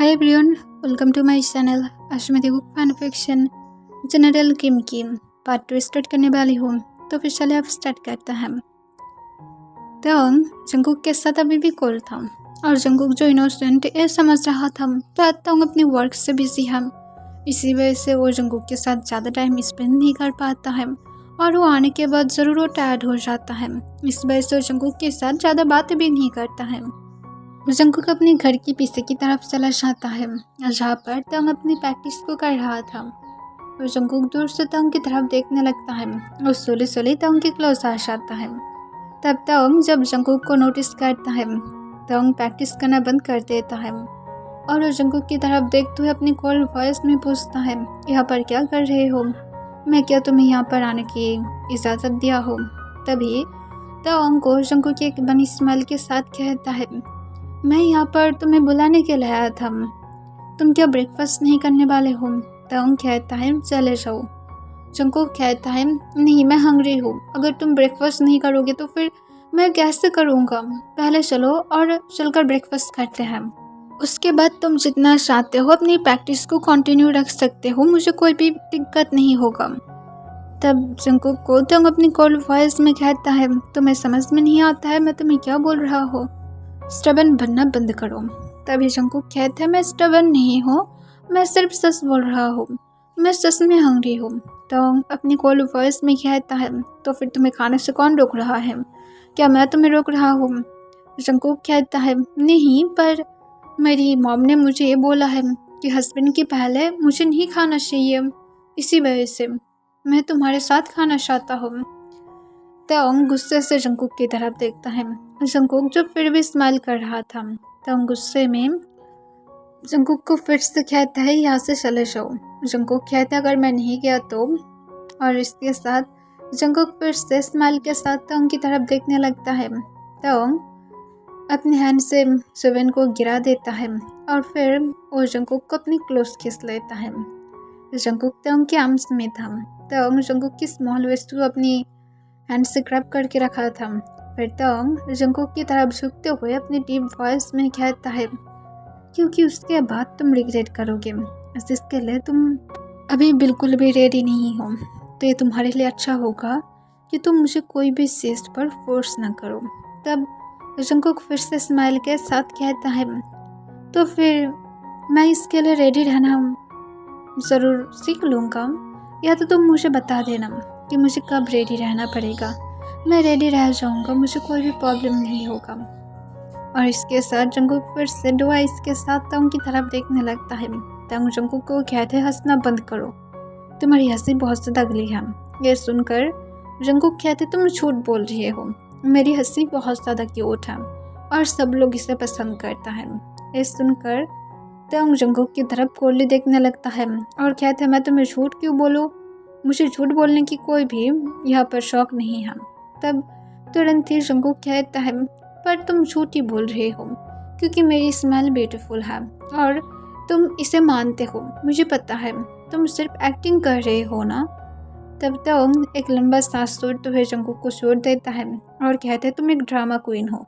Hi everyone, welcome to my channel. आज मैं देखूँ फैन फिक्शन जनरल किम की पार्ट 2 स्टार्ट करने वाली हूँ। तो फिर चले अब स्टार्ट करते हैं। तो जंगकुक के साथ अभी भी कॉल था और जंगकुक जो इनोसेंट ये समझ रहा था तो तोंग अपनी वर्क से बिजी है। इसी वजह से वो जंगकुक के साथ ज़्यादा टाइम स्पेंड नहीं कर पाता है और वो आने के बाद ज़रूर वो टायर्ड हो जाता है। इस वजह से वो जंगकुक के साथ ज़्यादा बातें भी नहीं करता है। जंगकुक अपने घर के पीछे की तरफ चला जाता है जहाँ पर तंग अपनी प्रैक्टिस को कर रहा था। और जंगकुक दूर से तंग की तरफ देखने लगता है और सोले सोले तंग के क्लोज आ जाता है। तब तंग जब जंगकुक को नोटिस करता है तंग प्रैक्टिस करना बंद कर देता है और जंगकुक की तरफ देखते हुए अपनी कोल्ड वॉइस में पूछता है, यहाँ पर क्या कर रहे हो? मैं क्या तुम्हें यहाँ पर आने की इजाज़त दिया हो? तभी तंग को जंगकुक की एक बनी स्माइल के साथ कहता है, मैं यहाँ पर तुम्हें बुलाने के लिए आया था। तुम क्या ब्रेकफास्ट नहीं करने वाले हो? तंग कहता है, चले जाओ। जंगकुक कहता है, नहीं मैं हंग्री हूँ। अगर तुम ब्रेकफास्ट नहीं करोगे तो फिर मैं कैसे करूँगा? पहले चलो और चलकर ब्रेकफास्ट करते हैं। उसके बाद तुम जितना चाहते हो अपनी प्रैक्टिस को कंटिन्यू रख सकते हो, मुझे कोई भी दिक्कत नहीं होगा। तब जंगकुक को तंग अपनी कोल्ड वॉइस में कहता है, तुम्हें समझ में नहीं आता है मैं तुम्हें क्या बोल रहा हूँ? स्टबन बनना बंद करो। तभी जंगकुक कहता है, मैं स्टबन नहीं हूँ, मैं सिर्फ सच बोल रहा हूँ। मैं सच में हंग्री हूँ। तो अपनी कोल्ड वॉइस में कहता है, तो फिर तुम्हें खाने से कौन रोक रहा है? क्या मैं तुम्हें रोक रहा हूँ? जंगकुक कहता है, नहीं, पर मेरी मॉम ने मुझे ये बोला है कि हस्बैंड के पहले मुझे नहीं खाना चाहिए, इसी वजह से मैं तुम्हारे साथ खाना चाहता हूँ। तंग गुस्से से जंगकुक की तरफ देखता है। जंगकुक जो फिर भी स्माइल कर रहा था। तंग गुस्से में जंगकुक को फिर से कहता है, यहाँ से चले जाओ। जंगकुक कहता है, अगर मैं नहीं गया तो। और इसके साथ जंगकुक फिर से स्माइल के साथ तंग की तरफ देखने लगता है। तंग अपने हैंड से सुवेन को गिरा देता है और फिर वो जंगकुक को अपनी क्लोज खींच लेता है। जंगकुक तंग के आर्म्स में था। तंग जंगकुक की स्मॉल वेस्ट को अपनी हैंड से ग्रैब करके रखा था। फिर तंग जंगकुक की तरफ झुकते हुए अपनी डीप वॉइस में कहता है, क्योंकि उसके बाद तुम रिग्रेट करोगे, जिसके लिए तुम अभी बिल्कुल भी रेडी नहीं हो। तो ये तुम्हारे लिए अच्छा होगा कि तुम मुझे कोई भी चीज़ पर फोर्स ना करो। तब जंगकुक फिर से स्माइल के साथ कहता है, तो फिर मैं इसके लिए रेडी रहना ज़रूर सीख लूँगा, या तो तुम मुझे बता देना कि मुझे कब रेडी रहना पड़ेगा। मैं रेडी रह जाऊंगा, मुझे कोई भी प्रॉब्लम नहीं होगा। और इसके साथ जंगकुक फिर से दो आइस के साथ तंग की तरफ देखने लगता है। तंग जंगकुक को कहते हैं, हंसना बंद करो, तुम्हारी हंसी बहुत ज़्यादा अगली है। ये सुनकर जंगकुक कहते, तुम झूठ बोल रहे हो, मेरी हंसी बहुत ज़्यादा क्यूट है और सब लोग इसे पसंद करता है। ये सुनकर तंग जंगकुक की तरफ कोल्ली देखने लगता है और कहते हैं, मैं तुम्हें झूठ क्यों बोलूँ? मुझे झूठ बोलने की कोई भी यहाँ पर शौक नहीं है। तब तुरंत ही जंगकुक कहता है, पर तुम झूठ ही बोल रहे हो, क्योंकि मेरी स्माइल ब्यूटीफुल है और तुम इसे मानते हो, मुझे पता है, तुम सिर्फ एक्टिंग कर रहे हो ना। तब तक एक लंबा सांस छोड़ते हुए जंगकुक को छोड़ देता है और कहता है, तुम एक ड्रामा क्वीन हो,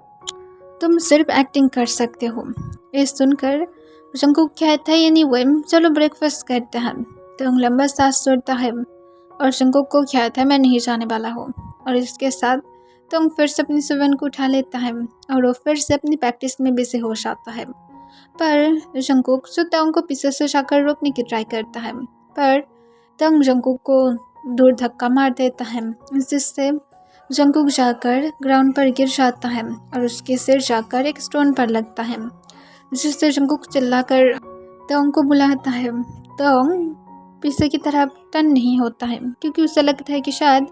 तुम सिर्फ एक्टिंग कर सकते हो। ये सुनकर जंगकुक कहता है, एनीवे चलो ब्रेकफास्ट करते हैं। तो लंबा सांस छोड़ता है और जंगकुक को कहता है, मैं नहीं जाने वाला हूँ। और इसके साथ तंग फिर से अपनी सुवेन को उठा लेता है और वो फिर से अपनी प्रैक्टिस में बिजी हो जाता है। पर जंगकुक जो तंग को पीछे से जाकर रोकने की ट्राई करता है, पर तंग जंगकुक को दूर धक्का मार देता है, जिससे जंगकुक जाकर ग्राउंड पर गिर जाता है और उसके सिर जाकर एक स्टोन पर लगता है, जिससे जंगकुक चिल्लाकर तंग को बुलाता है। तंग पीछे की तरफ टर्न नहीं होता है क्योंकि उसे लगता है कि शायद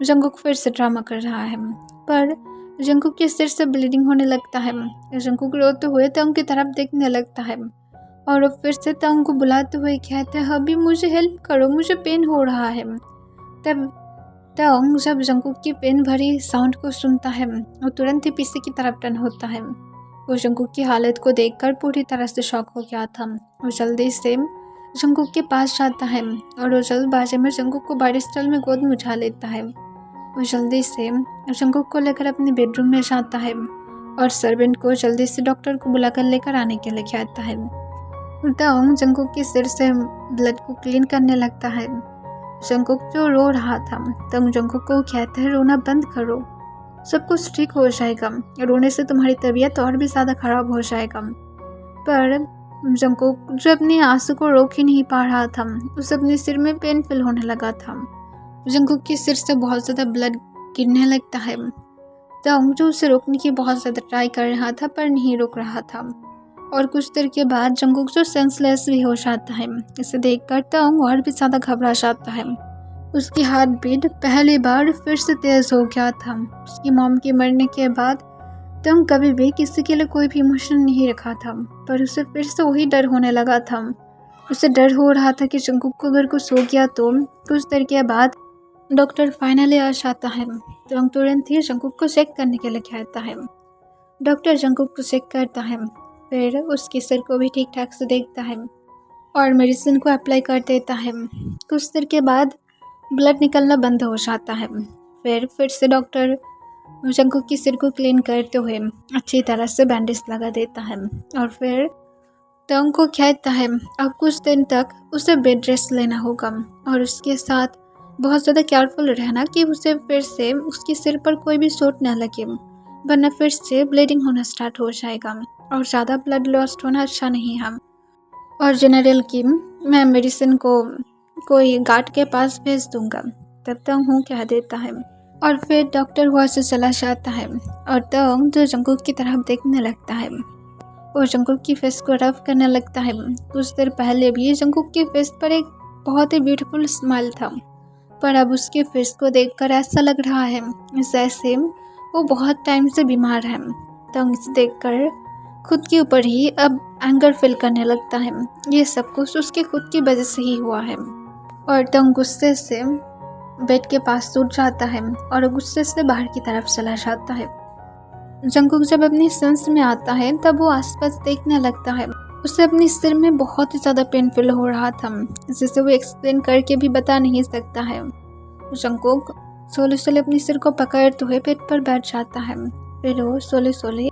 जंगकुक फिर से ड्रामा कर रहा है। पर जंगकुक के सिर से ब्लीडिंग होने लगता है। जंगकुक रोते हुए तंग की तरफ देखने लगता है और वो फिर से तंग को बुलाते हुए कहते हैं, अभी मुझे हेल्प करो, मुझे पेन हो रहा है। तब तंग जब जंगकुक की पेन भरी साउंड को सुनता है वो तुरंत ही पीछे की तरफ टर्न होता है। वो जंगकुक की हालत को देखकर पूरी तरह से शॉक हो गया था। वो जल्दी से जंगकुक के पास जाता है और वो जल्दबाजी में जंगकुक को बड़े स्टाइल में गोद में उठा लेता है। वो जल्दी से जंगकुक को लेकर अपने बेडरूम में जाता है और सर्वेंट को जल्दी से डॉक्टर को बुलाकर लेकर आने के लिए कहता है। तंग जंगकुक के सिर से ब्लड को क्लीन करने लगता है। जंगकुक जो रो रहा था, तंग जंगकुक को कहता है रोना बंद करो, सब कुछ ठीक हो जाएगा, रोने से तुम्हारी तबीयत और भी ज़्यादा ख़राब हो जाएगा। पर जंगकुक जो अपने आंसू को रोक ही नहीं पा रहा था, उसे अपने सिर में पेन फील होने लगा था। जंगकुक के सिर से बहुत ज़्यादा ब्लड गिरने लगता है। तंग जो उसे रोकने की बहुत ज़्यादा ट्राई कर रहा था पर नहीं रुक रहा था, और कुछ देर के बाद जंगकुक जो सेंसलेस भी हो जाता है। इसे देखकर तंग और भी ज़्यादा घबरा जाता है। उसकी हार्ट बीट पहली बार फिर से तेज़ हो गया था। उसकी मॉम के मरने के बाद तंग कभी भी किसी के लिए कोई भी इमोशन नहीं रखा था, पर उसे फिर से वही डर होने लगा था। उसे डर हो रहा था कि जंगकुक को अगर कुछ हो गया तो। कुछ देर के बाद डॉक्टर फाइनली आ जाता है। तंग तुरंत ही जंगकुक को चेक करने के लिए कहता है। डॉक्टर जंगकुक को चेक करता है, फिर उसके सिर को भी ठीक ठाक से देखता है और मेडिसिन को अप्लाई कर देता है। कुछ देर के बाद ब्लड निकलना बंद हो जाता है। फिर से डॉक्टर जंगकुक के सिर को क्लीन करते हुए अच्छी तरह से बैंडेज लगा देता है और फिर तंग को कहता है अब कुछ दिन तक उसे बेड रेस्ट लेना होगा और उसके साथ बहुत ज़्यादा केयरफुल रहना कि उसे फिर से उसके सिर पर कोई भी चोट न लगे, वरना फिर से ब्लीडिंग होना स्टार्ट हो जाएगा और ज़्यादा ब्लड लॉस्ट होना अच्छा नहीं है। और जनरल की मैं मेडिसिन को कोई गार्ड के पास भेज दूंगा, तब तंग हूँ कह देता है और फिर डॉक्टर वहाँ से चला जाता है और तंग जो जंगकुक की तरफ देखने लगता है और जंगकुक की फेस को रफ करने लगता है। कुछ देर पहले भी जंगकुक की फेस पर एक बहुत ही ब्यूटीफुल स्माइल था, पर अब उसके फेस को देखकर ऐसा लग रहा है जैसे वो बहुत टाइम से बीमार है। तंग इसे देखकर खुद के ऊपर ही अब एंगर फील करने लगता है। ये सब कुछ उसके खुद की वजह से ही हुआ है और तंग गुस्से से बेड के पास टूट जाता है और गुस्से से बाहर की तरफ चला जाता है। जंगकुक जब अपनी सेंस में आता है तब वो आसपास देखने लगता है। उसे अपने सिर में बहुत ही ज़्यादा पेन फील हो रहा था, जिसे वो एक्सप्लेन करके भी बता नहीं सकता है। जंगकुक सोले सोले अपने सिर को पकड़ते हुए बेड पर बैठ जाता है। फिर वो सोले सोले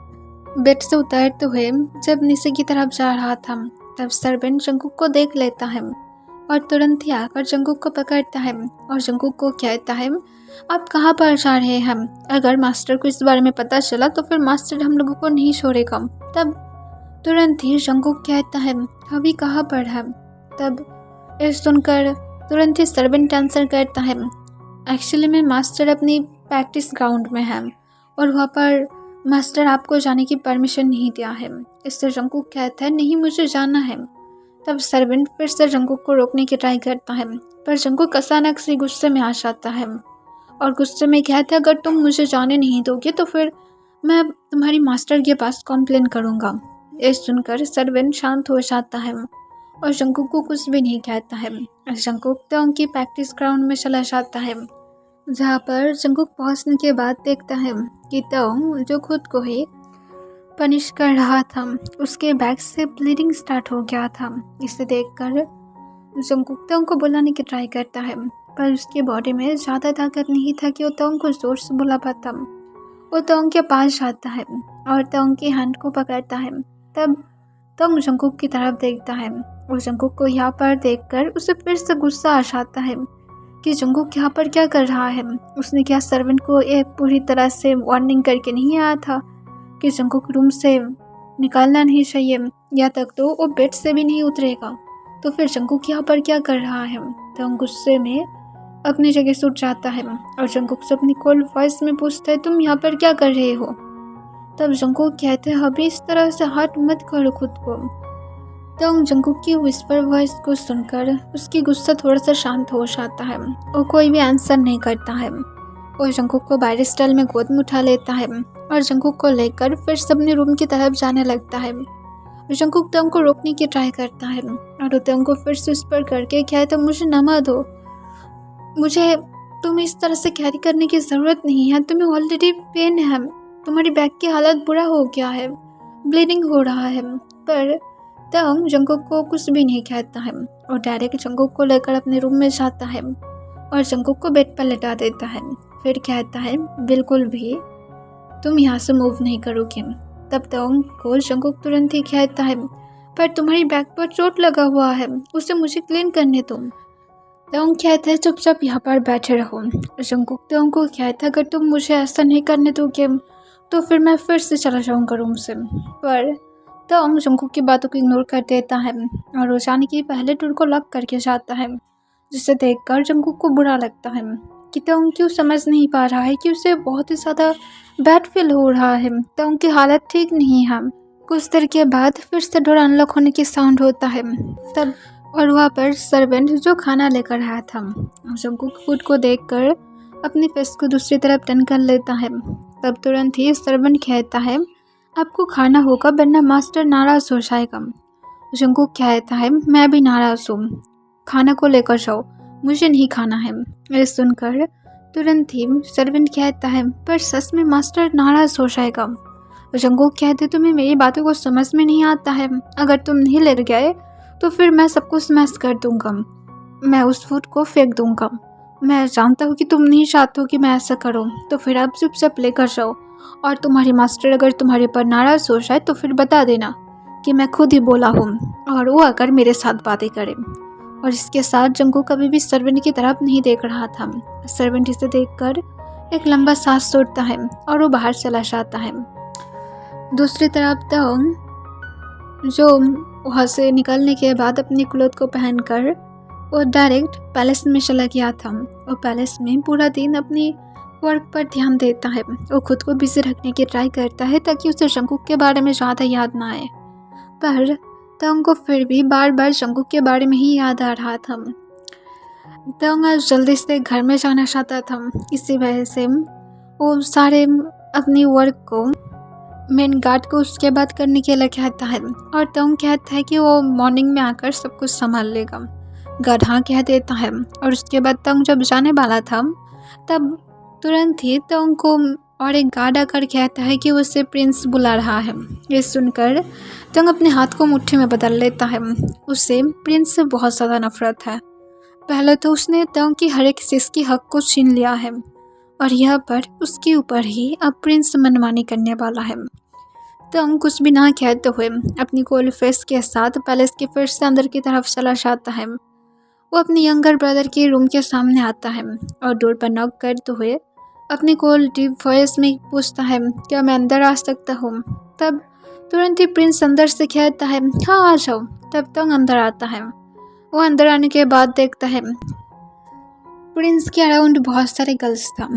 बेड से उतरते हुए जब नीचे की तरफ जा रहा था तब सर्वेंट जंगकुक को देख लेता है और तुरंत ही आकर जंगकुक को पकड़ता है और जंगकुक को कहता है आप कहाँ पर जा रहे हैं? अगर मास्टर को इस बारे में पता चला तो फिर मास्टर हम लोगों को नहीं छोड़ेगा। तब तुरंत ही जंगकुक कहता है अभी कहाँ पर है? तब ये सुनकर तुरंत ही सर्वेंट आंसर करता है एक्चुअली में मास्टर अपनी प्रैक्टिस ग्राउंड में है और वहाँ पर मास्टर आपको जाने की परमिशन नहीं दिया है। इससे जंगकुक कहता है नहीं मुझे जाना है। तब सर्वेंट फिर से जंगकुक को रोकने की ट्राई करता है, पर जंगकुक अचानक से गुस्से में आ जाता है और गुस्से में कहता है अगर तुम मुझे जाने नहीं दोगे तो फिर मैं तुम्हारी मास्टर के पास कंप्लेन करूँगा। ये सुनकर सर्वेंट शांत हो जाता है और जंगकुक को कुछ भी नहीं कहता है। जंगकुक तंग की प्रैक्टिस ग्राउंड में चला जाता है, जहाँ पर जंगकुक पहुँचने के बाद देखता है कि तंग जो खुद को ही पनिश कर रहा था उसके बैक से ब्लीडिंग स्टार्ट हो गया था। इसे देखकर जंगकुक तंग को बुलाने की ट्राई करता है, पर उसकी बॉडी में ज़्यादा ताकत नहीं था कि वो तंग को जोर से बुला पाता। वो तंग के पास जाता है और तंग की हैंड को पकड़ता है। तब तंग जंगकुक की तरफ देखता है और जंगकुक को यहाँ पर देखकर उसे फिर से गुस्सा आ जाता है कि जंगकुक यहाँ पर क्या कर रहा है। उसने क्या सर्वेंट को ये पूरी तरह से वार्निंग करके नहीं आया था कि जंगकुक रूम से निकालना नहीं चाहिए, या तक तो वो बेड से भी नहीं उतरेगा, तो फिर जंगकुक यहाँ पर क्या कर रहा है। तंग गुस्से में अपनी जगह से उठ जाता है और जंगकुक से अपनी कोल्ड वॉइस में पूछता है तुम यहाँ पर क्या कर रहे हो। तब जंगकुक कहते हैं अभी इस तरह से हाथ मत करो खुद को। तंग जंगकुक की विस्पर वॉइस को सुनकर उसकी गुस्सा थोड़ा सा शांत हो जाता है और कोई भी आंसर नहीं करता है। और जंगकुक को बाहरी स्टाइल में गोद में उठा लेता है और जंगकुक को लेकर फिर से अपने रूम की तरफ जाने लगता है। जंगकुक तंग को रोकने की ट्राई करता है और तंग को फिर से विस्पर करके कहता है मुझे नमा दो, मुझे तुम्हें इस तरह से कैरी करने की ज़रूरत नहीं है, तुम्हें ऑलरेडी पेन है, तुम्हारी बैक की हालत बुरा हो गया है, ब्लीडिंग हो रहा है। पर तंग जंगकुक को कुछ भी नहीं कहता है और डायरेक्ट जंगकुक को लेकर अपने रूम में जाता है और जंगकुक को बेड पर लेटा देता है। फिर कहता है बिल्कुल भी तुम यहाँ से मूव नहीं करोगे। तब तंग को जंगकुक तुरंत ही कहता है पर तुम्हारी बैग पर चोट लगा हुआ है, उसे मुझे क्लीन करने दो। तोंग कहता है चुपचाप यहाँ पर बैठे रहो। जंगकुक तोंग को कहता है अगर तुम मुझे ऐसा नहीं करने दोगे तो फिर मैं फिर से चला जाऊँगा रूम से। पर तोंग जंगकुक की बातों को इग्नोर कर देता है और वो जाने के पहले डोर को लॉक करके जाता है, जिसे देखकर जंगकुक को बुरा लगता है कि तोंग क्यों समझ नहीं पा रहा है कि उसे बहुत ही ज़्यादा बैड फील हो रहा है। तोंग की हालत ठीक नहीं है। कुछ देर के बाद फिर से डोर अनलॉक होने की साउंड होता है तब, और वहाँ पर सर्वेंट जो खाना लेकर आया था। जंगकुक फूड को देखकर अपने फेस को दूसरी तरफ टर्न कर लेता है। तब तुरंत ही सर्वेंट कहता है आपको खाना होगा वरना मास्टर नाराज़ हो जाएगा। जंगकुक कहता है मैं भी नाराज़ हूँ, खाना को लेकर जाओ, मुझे नहीं खाना है। ये सुनकर तुरंत ही सर्वेंट कहता है पर सच में मास्टर नाराज़ हो जाएगा। जंगकुक कहते तुम्हें मेरी बातों को समझ में नहीं आता है, अगर तुम नहीं ले गए तो फिर मैं सब कुछ स्मैश कर दूंगा, मैं उस फूड को फेंक दूंगा। मैं जानता हूँ कि तुम नहीं चाहते हो कि मैं ऐसा करूँ, तो फिर आप चुपचाप लेकर जाओ, और तुम्हारी मास्टर अगर तुम्हारे पर नाराज़ हो जाए तो फिर बता देना कि मैं खुद ही बोला हूँ और वो आकर मेरे साथ बातें करे। और इसके साथ जंगकुक कभी भी सर्वेंट की तरफ नहीं देख रहा था। सर्वेंट इसे देखकर एक लंबा सांस छोड़ता है और वो बाहर चला जाता है। दूसरी तरफ तोंग जो वहाँ से निकलने के बाद अपनी क्लोथ को पहनकर वो डायरेक्ट पैलेस में चला गया था। और पैलेस में पूरा दिन अपनी वर्क पर ध्यान देता है। वो खुद को बिजी रखने की ट्राई करता है ताकि उसे जंगकुक के बारे में ज़्यादा याद ना आए, पर तोंग को फिर भी बार बार जंगकुक के बारे में ही याद आ रहा था। तोंग आज जल्दी से घर में जाना चाहता था, इसी वजह से वो सारे अपनी वर्क को मेन गार्ड को उसके बाद करने के लिए कहता है। और तोंग कहता है कि वो मॉर्निंग में आकर सब कुछ संभाल लेगा। गार्ड हाँ कह देता है और उसके बाद तोंग जब जाने वाला था तब तुरंत ही तोंग को और एक गार्ड आकर कहता है कि उसे प्रिंस बुला रहा है। ये सुनकर तोंग अपने हाथ को मुट्ठी में बदल लेता है। उसे प्रिंस से बहुत ज़्यादा नफरत है। पहले तो उसने तोंग की हर एक चीज़ की हक को छीन लिया है और यहाँ पर उसके ऊपर ही अब प्रिंस मनमानी करने वाला है। तोंग कुछ भी ना कहते हुए अपनी कोल्ड फेस के साथ पैलेस के फिर से अंदर की तरफ चला जाता है। वो अपने यंगर ब्रदर के रूम के सामने आता है और डोर पर नॉक करते हुए अपनी कोल्ड डीप वॉइस में पूछता है क्या मैं अंदर आ सकता हूँ। तब तुरंत ही प्रिंस अंदर से कहता है हाँ आ जाओ। तब तोंग अंदर आता है। वो अंदर आने के बाद देखता है प्रिंस के अराउंड बहुत सारे गर्ल्स था।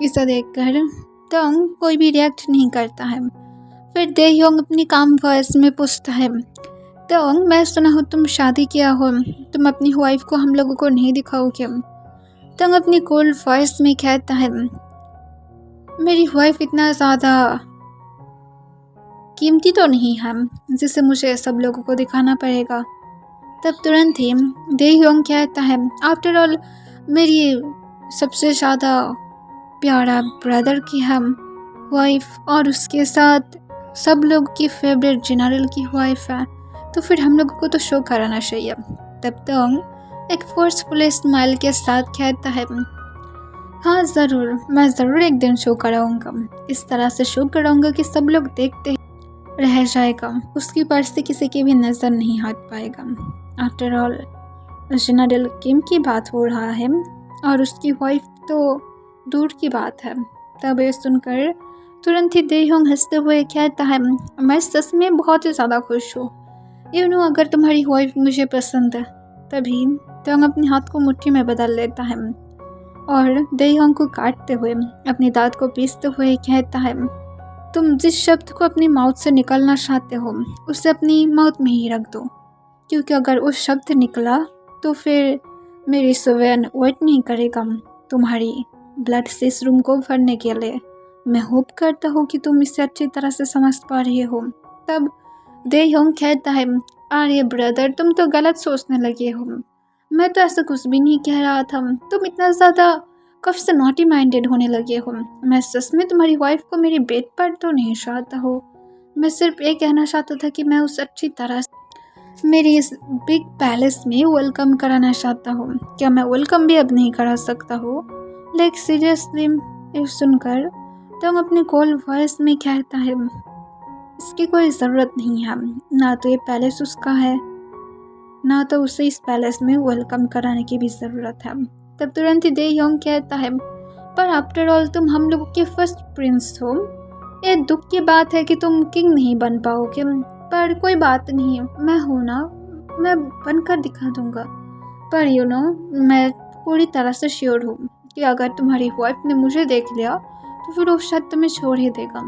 इसे देखकर तोंग कोई भी रिएक्ट नहीं करता है। फिर देहयोंग अपनी काम वॉइस में पूछता है तोंग मैं सुना हूँ तुम शादी किया हो, तुम अपनी वाइफ को हम लोगों को नहीं दिखाओगे। तोंग अपनी कोल्ड वॉइस में कहता है मेरी वाइफ इतना ज़्यादा कीमती तो नहीं है जिसे मुझे सब लोगों को दिखाना पड़ेगा। तब तुरंत ही देहयोंग कहता है आफ्टर ऑल मेरी सबसे ज़्यादा प्यारा ब्रदर की हम वाइफ और उसके साथ सब लोग की फेवरेट जनरल की वाइफ है, तो फिर हम लोगों को तो शो कराना चाहिए। तब तोंग एक फोर्सफुल स्माइल के साथ कहता है हाँ ज़रूर, मैं ज़रूर एक दिन शो कराऊंगा। इस तरह से शो कराऊंगा कि सब लोग देखते ही रह जाएगा, उसकी पर्स से किसी की भी नज़र नहीं हट पाएगा। आफ्टर ऑल जनरल किम की बात हो रहा है और उसकी वाइफ तो दूर की बात है। तब ये सुनकर तुरंत ही देहयोंग हंसते हुए कहता है मैं सच में बहुत ही ज़्यादा खुश हूँ, अगर तुम्हारी वाइफ मुझे पसंद है। तभी तोंग अपने हाथ को मुट्ठी में बदल लेता है और देहयोंग को काटते हुए अपनी दांत को पीसते हुए कहता है तुम जिस शब्द को अपनी माउथ से निकालना चाहते हो उसे अपनी माउथ में ही रख दो, क्योंकि अगर उस शब्द निकला तो फिर मेरी सुवेन वेट नहीं करेगा तुम्हारी ब्लड सिस रूम को भरने के लिए। मैं होप करता हूँ कि तुम इसे अच्छी तरह से समझ पा रहे हो। तब देहयोंग कहता है अरे ब्रदर तुम तो गलत सोचने लगे हो, मैं तो ऐसा कुछ भी नहीं कह रहा था, तुम इतना ज़्यादा कब से नॉटी माइंडेड होने लगे हो। मैं सच में तुम्हारी वाइफ को मेरे बेड पर तो नहीं चाहता हूँ, मैं सिर्फ ये कहना चाहता था कि मैं उसे अच्छी तरह से मेरी इस बिग पैलेस में वेलकम कराना चाहता हूँ। क्या मैं वेलकम भी अब नहीं करा सकता हूँ? Like seriously. सुनकर तोंग अपने कॉल वॉइस में कहता है इसकी कोई ज़रूरत नहीं है, ना तो ये पैलेस उसका है, ना तो उसे इस पैलेस में वेलकम कराने की भी ज़रूरत है। तब तुरंत ही दे योंग कहता है, पर आफ्टर ऑल तुम हम लोगों के फर्स्ट प्रिंस हो। ये दुख की बात है कि तुम किंग नहीं बन पाओगे, पर कोई बात नहीं, मैं हूँ ना, मैं बनकर दिखा दूंगा। पर मैं पूरी तरह से श्योर हूँ कि अगर तुम्हारी वाइफ ने मुझे देख लिया तो फिर वो शायद तुम्हें छोड़ ही देगा।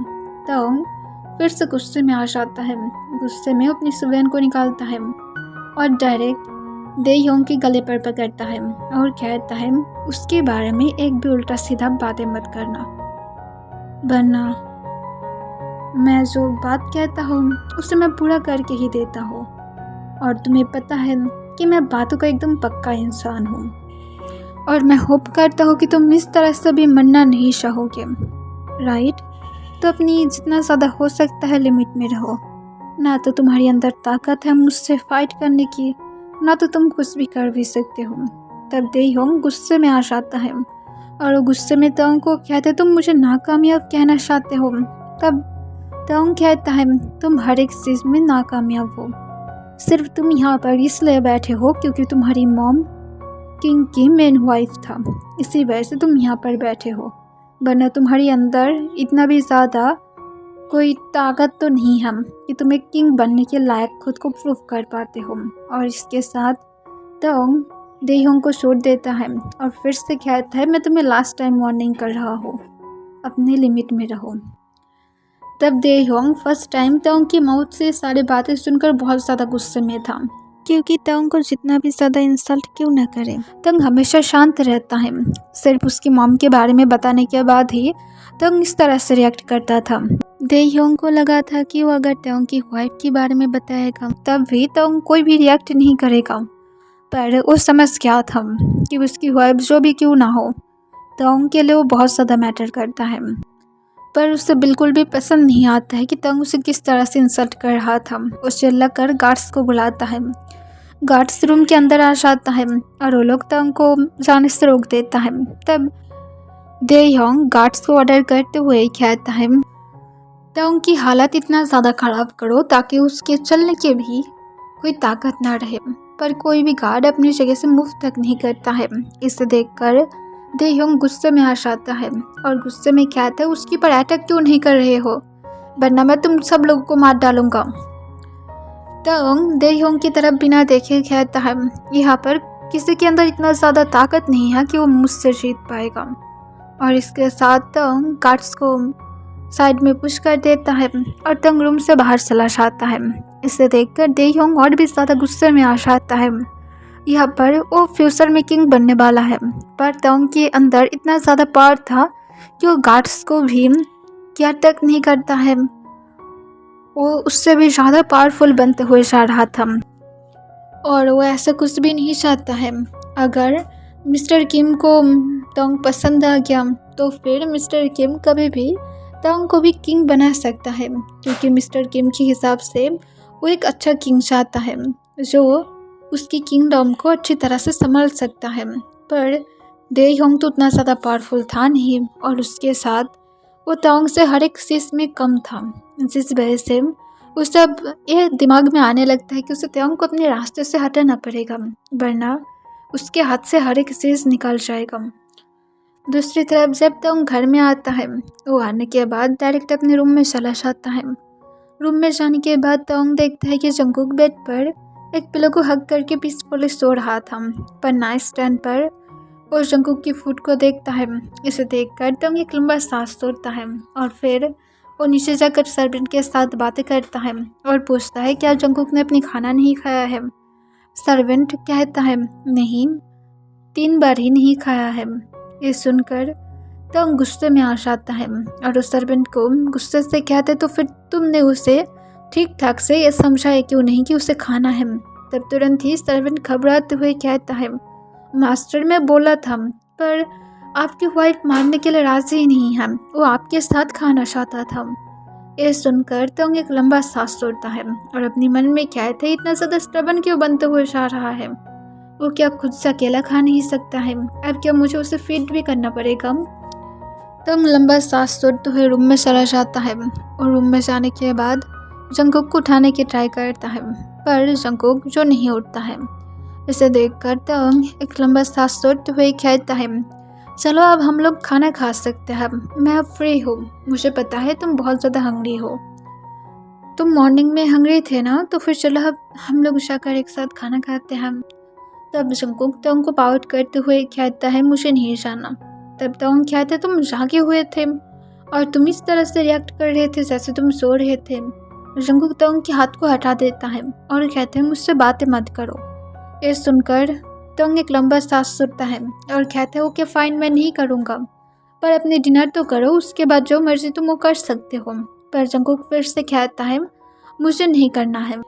तो फिर से गुस्से में आ जाता है, गुस्से में अपनी सुवेन को निकालता है और डायरेक्ट दे योंग के गले पर पकड़ता है और कहता है, उसके बारे में एक भी उल्टा सीधा बातें मत करना, वरना मैं जो बात कहता हूँ उसे मैं पूरा करके ही देता हूँ। और तुम्हें पता है कि मैं बातों का एकदम पक्का इंसान हूँ, और मैं होप करता हूँ कि तुम इस तरह से भी मरना नहीं चाहोगे, राइट? तो अपनी जितना ज़्यादा हो सकता है लिमिट में रहो। ना तो तुम्हारी अंदर ताकत है मुझसे फाइट करने की, ना तो तुम कुछ भी कर भी सकते हो। तब दे योंग गुस्से में आ जाता है और वो गुस्से में तोंग को कहते, तुम मुझे नाकामयाब कहना चाहते हो। तब तोंग कहता है, तुम हर एक चीज़ में नाकामयाब हो, सिर्फ तुम यहाँ पर इसलिए बैठे हो क्योंकि तुम्हारी मॉम किंग की मेन वाइफ था, इसी वजह से तुम यहाँ पर बैठे हो, वरना तुम्हारी अंदर इतना भी ज़्यादा कोई ताकत तो नहीं है कि तुम एक किंग बनने के लायक खुद को प्रूव कर पाते हो। और इसके साथ तोंग दे योंग को छोड़ देता है और फिर से कहता है, मैं तुम्हें लास्ट टाइम वार्निंग कर रहा हूँ, अपने लिमिट में रहो। तब दे योंग फर्स्ट टाइम तोंग की मौत से सारी बातें सुनकर बहुत ज़्यादा गुस्से में था, क्योंकि तोंग को जितना भी ज़्यादा इंसल्ट क्यों न करे, तोंग हमेशा शांत रहता है। सिर्फ उसकी मॉम के बारे में बताने के बाद ही तोंग इस तरह से रिएक्ट करता था। दे योंग को लगा था कि वो अगर तोंग की वाइफ के बारे में बताएगा तब भी तोंग कोई भी रिएक्ट नहीं करेगा, पर वो समझ गया था कि उसकी वाइफ जो भी क्यों ना हो, तोंग के लिए वो बहुत ज़्यादा मैटर करता है। पर उसे बिल्कुल भी पसंद नहीं आता है कि तोंग उसे किस तरह से इंसल्ट कर रहा था। वो चिल्ला कर गार्ड्स को बुलाता है, गार्ड्स रूम के अंदर आ जाता है और वो लोग तोंग को जाने से रोक देता है। तब दे योंग गार्ड्स को ऑर्डर करते हुए कहता है, तोंग की हालत इतना ज़्यादा ख़राब करो ताकि उसके चलने के भी कोई ताकत ना रहे। पर कोई भी गार्ड अपनी जगह से मूव तक नहीं करता है। इसे देखकर दे योंग गुस्से में आ जाता है और गुस्से में कहता है, उसके पर अटैक क्यों नहीं कर रहे हो, वरना मैं तुम सब लोगों को मार डालूंगा। तोंग दे योंग की तरफ बिना देखे कहता है, यहाँ पर किसी के अंदर इतना ज़्यादा ताकत नहीं है कि वो मुझसे जीत पाएगा। और इसके साथ तोंग गार्ड्स को साइड में पुश कर देता है और तोंग रूम से बाहर चला जाता है। इसे देखकर दे योंग और भी ज़्यादा गुस्से में आ जाता है। यहाँ पर वो फ्यूचर में किंग बनने वाला है, पर तोंग के अंदर इतना ज़्यादा पावर था कि वो गार्ड्स को भी केयर तक नहीं करता है, वो उससे भी ज़्यादा पावरफुल बनते हुए जा रहा था। और वो ऐसा कुछ भी नहीं चाहता है। अगर मिस्टर किम को तोंग पसंद आ गया तो फिर मिस्टर किम कभी भी तोंग को भी किंग बना सकता है, क्योंकि मिस्टर किम के हिसाब से वो एक अच्छा किंग चाहता है जो उसकी किंगडम को अच्छी तरह से संभाल सकता है। पर दे योंग तो उतना ज़्यादा पावरफुल था नहीं, और उसके साथ वो तोंग से हर एक चीज़ में कम था, जिस वजह से उसे अब ये दिमाग में आने लगता है कि उसे तोंग को अपने रास्ते से हटाना पड़ेगा, वरना उसके हाथ से हर एक चीज़ निकल जाएगा। दूसरी तरफ जब तोंग घर में आता है, वो आने के बाद डायरेक्ट अपने रूम में चला जाता है। रूम में जाने के बाद तोंग देखता है कि जंगकुक बेड पर एक पिलो को हग करके पीसफुली सो रहा था, पर नाइट स्टैंड पर वो जंगकुक की फुट को देखता है। इसे देखकर तोंग एक लंबा सांस छोड़ता है और फिर वो नीचे जाकर सर्वेंट के साथ बातें करता है और पूछता है, क्या जंगकुक ने अपनी खाना नहीं खाया है? सर्वेंट कहता है, नहीं, 3 बार ही नहीं खाया है। ये सुनकर तोंग गुस्से में आ जाता है और उस सर्वेंट को गुस्से से कहते, तो फिर तुमने उसे ठीक ठाक से ये समझाया क्यों नहीं कि उसे खाना है? तब तुरंत ही सर्वेंट घबराते हुए कहता है, मास्टर मैं बोला था, पर आपकी वाइफ मारने के लिए राजी ही नहीं है, वो आपके साथ खाना चाहता था। ये सुनकर तोंग एक लंबा सांस छोड़ता है और अपनी मन में कहते, इतना ज़्यादा स्टबन क्यों बनते हुए जा रहा है? वो क्या खुद से अकेला खा नहीं सकता है? अब क्या मुझे उसे फीड भी करना पड़ेगा? तोंग लंबा सांस छोड़ते हुए रूम में चला जाता है और रूम में जाने के बाद जंगकुक को उठाने की ट्राई करता है, पर जंगकुक जो नहीं उठता है। इसे देखकर तंग एक लंबा सांस छोड़ते हुए कहता है, चलो अब हम लोग खाना खा सकते हैं, मैं अब फ्री हूँ। मुझे पता है तुम बहुत ज़्यादा हंग्री हो, तुम मॉर्निंग में हंग्री थे ना, तो फिर चलो अब हम लोग जाकर एक साथ खाना खाते हैं। तब जंगकुक तंग को पाउट करते हुए कहता है, मुझे नहीं जाना। तब तंग कहता है, तुम जागे हुए थे और तुम इस तरह से रिएक्ट कर रहे थे जैसे तुम सो रहे थे। जंगकुक तंग के हाथ को हटा देता है और कहते हैं, मुझसे बातें मत करो। ये सुनकर तंग एक लंबा सांस सुनता है और कहता है, ओके फाइन, मैं नहीं करूँगा, पर अपने डिनर तो करो, उसके बाद जो मर्जी तुम वो कर सकते हो। पर जंगकुक फिर से कहता है, मुझे नहीं करना है,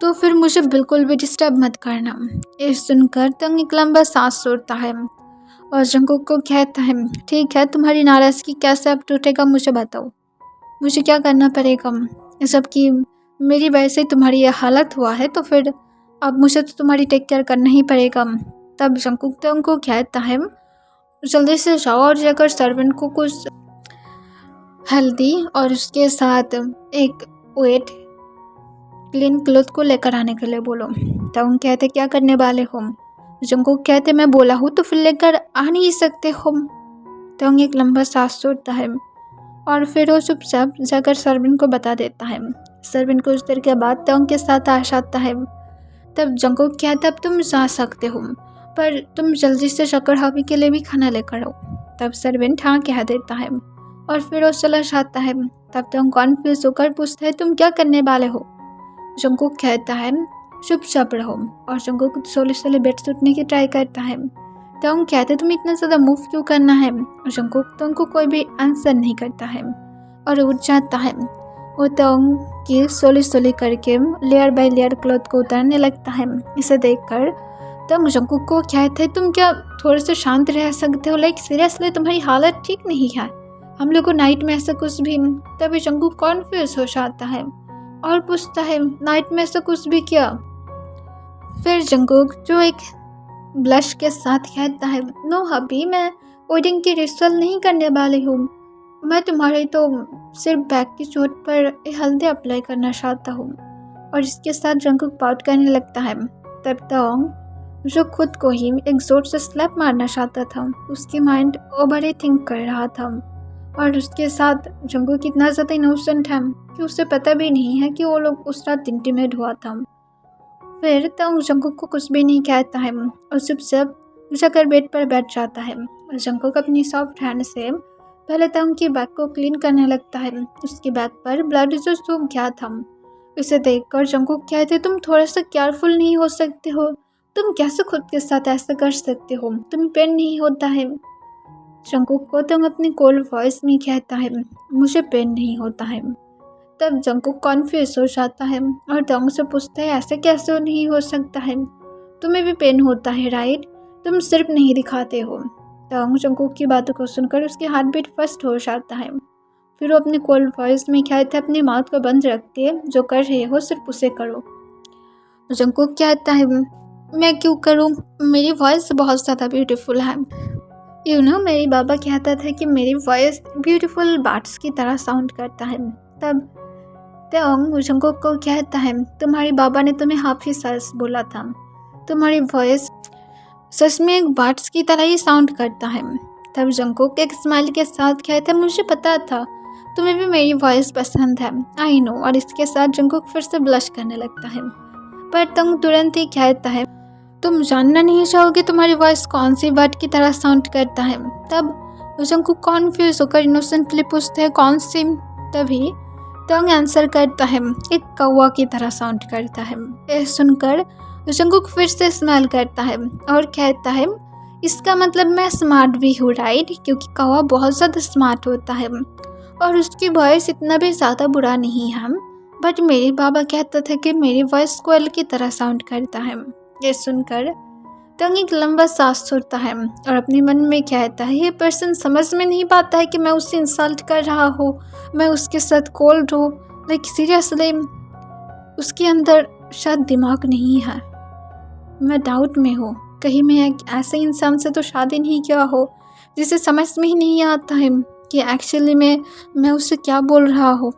तो फिर मुझे बिल्कुल भी डिस्टर्ब मत करना। ये सुनकर तंग एक लंबा सांस छोड़ता है और जंगकुक को कहता है, ठीक है, तुम्हारी नाराज़गी कैसे अब टूटेगा मुझे बताओ, मुझे क्या करना पड़ेगा, जबकि मेरी वजह से तुम्हारी यह हालत हुआ है, तो फिर अब मुझे तो तुम्हारी टेक केयर करना ही पड़ेगा। तब जंगकुक तंग को कहता है, जल्दी से जाओ और जाकर सर्वेंट को कुछ हल्दी और उसके साथ एक वेट क्लीन क्लॉथ को लेकर आने के लिए बोलो। तंग कहते, क्या करने वाले हो? जंगकुक कहते, मैं बोला हूँ तो फिर लेकर आ नहीं सकते हो। तंग एक लंबा सांस छोड़ता है और फिर वो चुपचाप जाकर सर्वेंट को बता देता है। सर्वेंट कुछ देर के बाद तंग के साथ आ जाता है। तब जंगकुक कहता, अब तुम जा सकते हो, पर तुम जल्दी से जाकर हबी के लिए भी खाना लेकर आओ। तब सर्वेंट हाँ कह देता है और फिर वो चला जाता है। तब तंग कॉन्फ्यूज होकर पूछता है, तुम क्या करने वाले हो? जंगकुक कहता है, चुपचाप रहो, और जंगकुक सोले सोले बेड से उठने की ट्राई करता है। तंग कहते, तुम इतना ज़्यादा मूव क्यों करना है? जंगकुक तंग को कोई भी आंसर नहीं करता है और उठ जाता है। वो तंग की सोली सोली करके लेयर बाय लेयर क्लॉथ को उतारने लगता है। इसे देखकर तंग जंगकुक को कहते हैं, तुम क्या थोड़े से शांत रह सकते हो? लाइक सीरियसली तुम्हारी हालत ठीक नहीं है, हम लोग को नाइट में ऐसा कुछ भी। तभी जंगकुक कॉन्फ्यूज हो जाता है और पूछता है, नाइट में ऐसा कुछ भी क्या? फिर जंगकुक जो एक ब्लश के साथ कहता है, नो हबी, मैं वेडिंग की रिचुअल नहीं करने वाली हूँ, मैं तुम्हारे तो सिर्फ बैक की चोट पर हल्दी अप्लाई करना चाहता हूँ। और इसके साथ जंगकुक पाउट करने लगता है। तब तंग जो खुद को ही एक जोर से स्लैप मारना चाहता था, उसकी माइंड ओवर थिंक कर रहा था और उसके साथ जंगकुक इतना ज़्यादा इनोसेंट है कि उसे पता भी नहीं है कि वो लोग उस रात इंटीमेट हुआ था। फिर तंग जंगकुक को कुछ भी नहीं कहता है और चुपचाप जाकर बेड पर बैठ जाता है। जंगकुक अपनी सॉफ्ट हैंड से पहले तंग की बैग को क्लीन करने लगता है। उसकी बैग पर ब्लड जो सूख गया था। इसे देखकर जंगकुक कहते, तुम थोड़ा सा केयरफुल नहीं हो सकते हो? तुम कैसे खुद के साथ ऐसा कर सकते हो? तुम्हें पेन नहीं होता है? जंगकुक को तंग अपनी कोल्ड वॉइस में कहता है, मुझे पेन नहीं होता है। तब जंगकुक कॉन्फ्यूज हो जाता है और तंग से पूछता है, ऐसे कैसे नहीं हो सकता है? तुम्हें भी पेन होता है राइट? तुम सिर्फ नहीं दिखाते हो। तंग जंगकुक की बातों को सुनकर उसकी हार्ट बीट फर्स्ट हो जाता है। फिर वो अपनी कोल्ड वॉइस में कहता है, अपनी माउथ को बंद रख के जो कर रहे हो सिर्फ उसे करो। जंगकुक कहता है, मैं क्यों करूँ? मेरी वॉइस बहुत ज़्यादा ब्यूटीफुल है। मेरे बाबा कहता था कि मेरी वॉइस ब्यूटीफुल बर्ड्स की तरह साउंड करता है। तब तंग जंगकुक को कहता है, तुम्हारे बाबा ने तुम्हें हाफ ही सच बोला था, तुम्हारी वॉइस सच में एक बर्ड्स की तरह ही साउंड करता है। तब जंगकुक एक स्माइल के साथ कहता है, मुझे पता था तुम्हें भी मेरी वॉइस पसंद है, आई नो। और इसके साथ जंगकुक फिर से ब्लश करने लगता है, पर तंग तुरंत ही कहता है, तुम जानना नहीं चाहोगे तुम्हारी वॉइस कौन सी बर्ड की तरह साउंड करता है? तब जंगकुक कॉन्फ्यूज होकर इनोसेंटली पूछता है, कौन सी? तभी तंग आंसर करता है, एक कौवा की तरह साउंड करता है। यह सुनकर जंगकुक फिर से स्माइल करता है और कहता है, इसका मतलब मैं स्मार्ट भी हूँ राइट? क्योंकि कौवा बहुत ज़्यादा स्मार्ट होता है और उसकी वॉइस इतना भी ज़्यादा बुरा नहीं है। बट मेरे बाबा कहता था कि मेरी वॉइस कोयल की तरह साउंड करता है। ये सुनकर तंग एक लंबा सांस छोड़ता है और अपने मन में कहता है, ये पर्सन समझ में नहीं पाता है कि मैं उसे इंसल्ट कर रहा हूँ, मैं उसके साथ कोल्ड हूँ। लाइक सीरियसली उसके अंदर शायद दिमाग नहीं है। मैं डाउट में हूँ, कहीं मैं एक ऐसे इंसान से तो शादी नहीं किया हो जिसे समझ में ही नहीं आता है कि एक्चुअली मैं उससे क्या बोल रहा हूँ।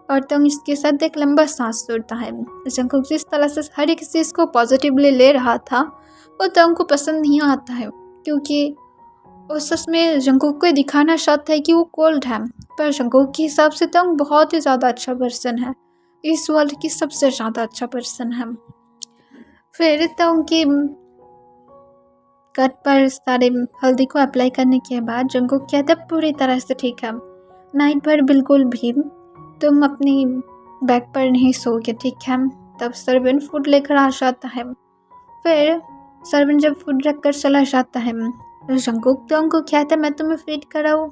और तंग इसके साथ एक लंबा सांस छोड़ता है। जंगकुक जिस तरह से हर एक चीज़ को पॉजिटिवली ले रहा था वो तंग को पसंद नहीं आता है, क्योंकि उस सच में जंगकुक को दिखाना चाहता है कि वो कोल्ड है, पर जंगकुक के हिसाब से तंग बहुत ही ज़्यादा अच्छा पर्सन है, इस वर्ल्ड की सबसे ज़्यादा अच्छा पर्सन है। फिर तंग की कट पर सारे हल्दी को अप्लाई करने के बाद जंगकुक कहता है पूरी तरह से ठीक है, नाइट भर बिल्कुल भी तुम अपनी बैग पर नहीं सोओगे, ठीक है। तब सर्वेंट फूड लेकर आ जाता है। फिर सर्वेंट जब फूड रख कर चला जाता है तो जंगकुक तंग को कहता है मैं तुम्हें फीड कराऊँ।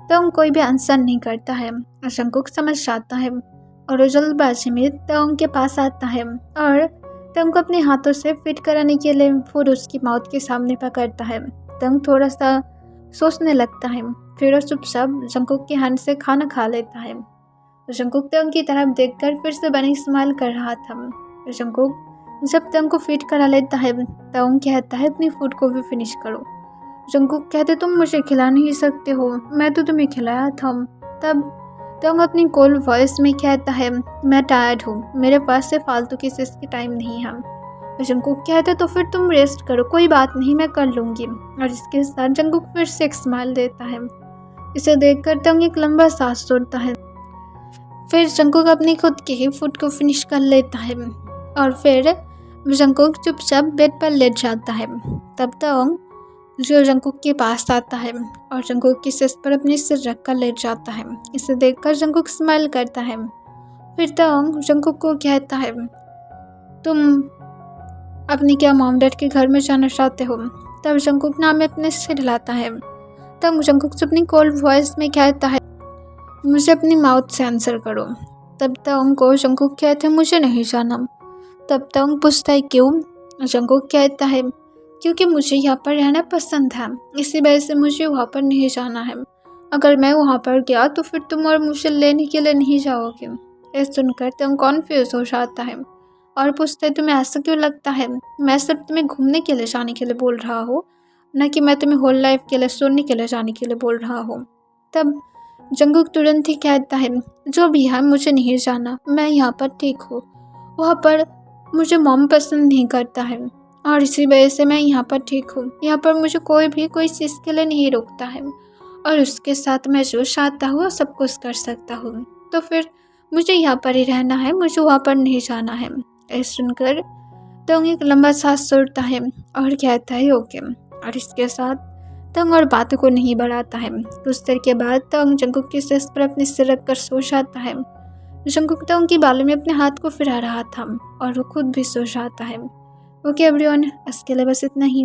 तंग कोई भी आंसर नहीं करता है। जंगकुक समझ जाता है और वो जल्दबाजी में तंग के पास आता है और तंग को अपने हाथों से फिट कराने के लिए फूड उसकी माउथ के सामने पकड़ता है। तंग थोड़ा सा सोचने लगता है, फिर वो चुपचाप जंगकुक के हाथ से खाना खा लेता है। जंगकुक तंग की तरफ देखकर फिर से बनी स्माइल कर रहा था। जंगकुक जब तंग को फीड करा लेता है तंग कहता है अपनी फूड को भी फिनिश करो। जंगकुक कहते तुम मुझे खिला नहीं सकते हो, मैं तो तुम्हें खिलाया था। तब तंग अपनी कोल्ड वॉइस में कहता है मैं टायर्ड हूँ, मेरे पास से फालतू की चीज़ की टाइम नहीं है। जंगकुक कहते तो फिर तुम रेस्ट करो, कोई बात नहीं मैं कर लूँगी। और इसके साथ जंगकुक फिर से एक स्माइल देता है। इसे देखकर तंग एक लंबा सांस छोड़ता है। फिर जंगकुक अपनी खुद के ही फूड को फिनिश कर लेता है और फिर जंगकुक चुपचाप बेड पर लेट जाता है। तब तंग जो जंगकुक के पास आता है और जंगकुक की चेस्ट पर अपनी सिर रख कर लेट जाता है। इसे देखकर जंगकुक स्माइल करता है। फिर तंग जंगकुक को कहता है तुम अपनी क्या मॉम डैड के घर में जाना चाहते हो। तब जंगकुक नाम में अपने सिर हिलाता है। तब जंगकुक से अपनी कोल्ड वॉइस में कहता है मुझे अपनी माउथ से आंसर करो। तब तंग को जंगकुक कहते हैं मुझे नहीं जाना। तब तंग पूछता है क्यों। जंगकुक कहता है क्योंकि मुझे यहाँ पर रहना पसंद है, इसी वजह से मुझे वहाँ पर नहीं जाना है। अगर मैं वहाँ पर गया तो फिर तुम और मुझे लेने के लिए नहीं जाओगे। ये सुनकर तुम कॉन्फ्यूज हो जाता है और पूछता है तुम्हें ऐसा क्यों लगता है, मैं सिर्फ तुम्हें घूमने के लिए जाने के लिए बोल रहा हूँ, न कि मैं तुम्हें होल लाइफ के लिए सोने के लिए जाने के लिए बोल रहा हूँ। तब जंगकुक तुरंत ही कहता है जो भी है मुझे नहीं जाना, मैं यहाँ पर ठीक हूँ। वहाँ पर मुझे मॉम पसंद नहीं करता है और इसी वजह से मैं यहाँ पर ठीक हूँ। यहाँ पर मुझे कोई भी कोई चीज़ के लिए नहीं रोकता है और उसके साथ मैं जो चाहता हूँ सब कुछ कर सकता हूँ, तो फिर मुझे यहाँ पर ही रहना है, मुझे वहाँ पर नहीं जाना है। ऐसा सुनकर तंग एक लंबा सांस छोड़ता है और कहता है ओके, और इसके साथ तंग और बातों को नहीं बढ़ाता है। कुछ देर के बाद तंग जंगकुक की चेस्ट पर अपने सिर रख कर सो जाता है। जंगकुक तंग की बालों में अपने हाथ को फिरा रहा था और वो खुद भी सो जाता है। ओके एवरीवन, इसके लिए बस इतना ही।